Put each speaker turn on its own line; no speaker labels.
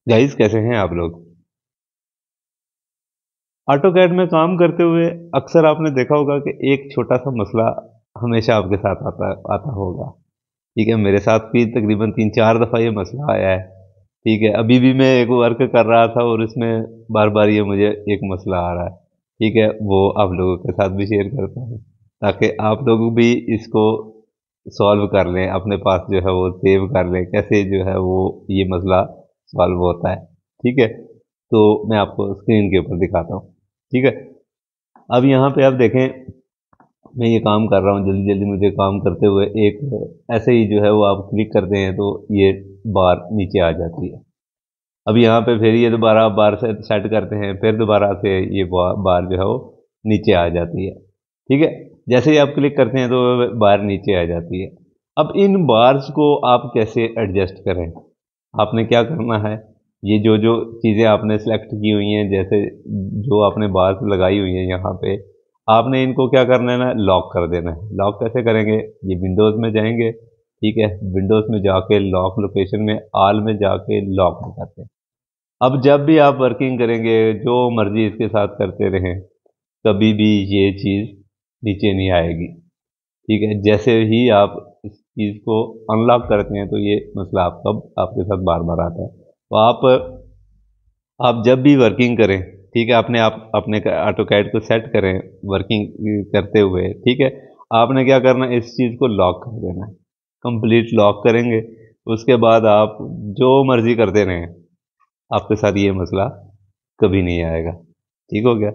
Guys, कैसे हैं आप लोग? ऑटोकैड में काम करते हुए अक्सर आपने देखा होगा कि एक छोटा सा मसला हमेशा आपके साथ आता आता होगा। ठीक है, मेरे साथ भी तकरीबन 3-4 दफ़ा ये मसला आया है। ठीक है, अभी भी मैं एक वर्क कर रहा था और इसमें बार बार ये मुझे एक मसला आ रहा है। ठीक है, वो आप लोगों के साथ भी शेयर करता हूँ ताकि आप लोग भी इसको सॉल्व कर लें, अपने पास जो है वो सेव कर लें कैसे जो है वो ये मसला सॉल्व होता है। ठीक है, तो मैं आपको स्क्रीन के ऊपर दिखाता हूँ। ठीक है, अब यहाँ पे आप देखें, मैं ये काम कर रहा हूँ, जल्दी जल्दी मुझे काम करते हुए एक ऐसे ही जो है वो आप क्लिक करते हैं तो ये बार नीचे आ जाती है। अब यहाँ पे फिर ये दोबारा आप बार से सेट करते हैं, फिर दोबारा से ये बार जो है वो नीचे आ जाती है। ठीक है, जैसे ही आप क्लिक करते हैं तो बार नीचे आ जाती है। अब इन बार्स को आप कैसे एडजस्ट करें? आपने क्या करना है, ये जो जो चीज़ें आपने सेलेक्ट की हुई हैं, जैसे जो आपने बार्स लगाई हुई हैं यहाँ पे, आपने इनको क्या करना है ना, लॉक कर देना है। लॉक कैसे करेंगे? ये विंडोज़ में जाएंगे। ठीक है, विंडोज़ में जाके लॉक लोकेशन में ऑल में जाके लॉक करते हैं। अब जब भी आप वर्किंग करेंगे, जो मर्जी इसके साथ करते रहें, कभी भी ये चीज़ नीचे नहीं आएगी। ठीक है, जैसे ही आप इस चीज़ को अनलॉक करते हैं तो ये मसला आपके साथ बार बार आता है। तो आप जब भी वर्किंग करें, ठीक है, आप अपने ऑटोकैड को सेट करें वर्किंग करते हुए। ठीक है, आपने क्या करना है, इस चीज़ को लॉक कर देना है। कंप्लीट लॉक करेंगे, उसके बाद आप जो मर्जी करते रहें, आपके साथ ये मसला कभी नहीं आएगा। ठीक हो गया?